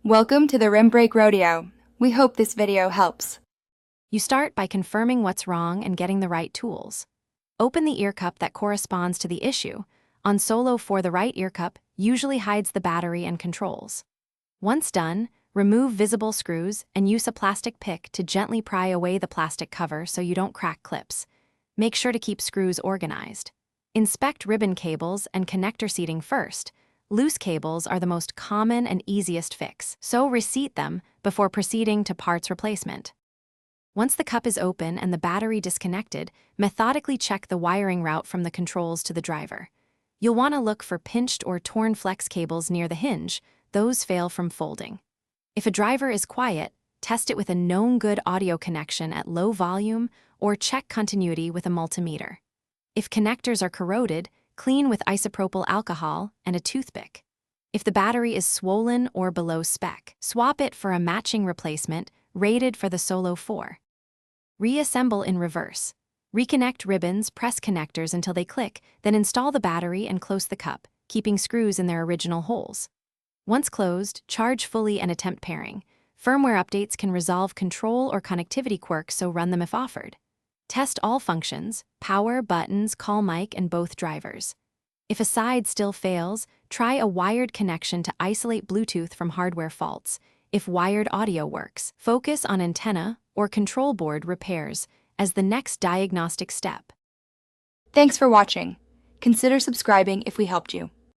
Welcome to the Rim Break Rodeo. We hope this video helps. You start by confirming what's wrong and getting the right tools. Open the ear cup that corresponds to the issue. On Solo 4, the right ear cup usually hides the battery and controls. Once done, remove visible screws and use a plastic pick to gently pry away the plastic cover so you don't crack clips. Make sure to keep screws organized. Inspect ribbon cables and connector seating first. Loose cables are the most common and easiest fix, so reseat them before proceeding to parts replacement. Once the cup is open and the battery disconnected, methodically check the wiring route from the controls to the driver. You'll want to look for pinched or torn flex cables near the hinge. Those fail from folding. If a driver is quiet, test it with a known good audio connection at low volume or check continuity with a multimeter. If connectors are corroded, clean with isopropyl alcohol and a toothpick. If the battery is swollen or below spec, swap it for a matching replacement rated for the Solo 4. Reassemble in reverse. Reconnect ribbons, press connectors until they click, then install the battery and close the cup, keeping screws in their original holes. Once closed, charge fully and attempt pairing. Firmware updates can resolve control or connectivity quirks, so run them if offered. Test all functions: power, buttons, call mic, and both drivers. If a side still fails, try a wired connection to isolate Bluetooth from hardware faults. If wired audio works, focus on antenna or control board repairs as the next diagnostic step. Thanks for watching. Consider subscribing if we helped you.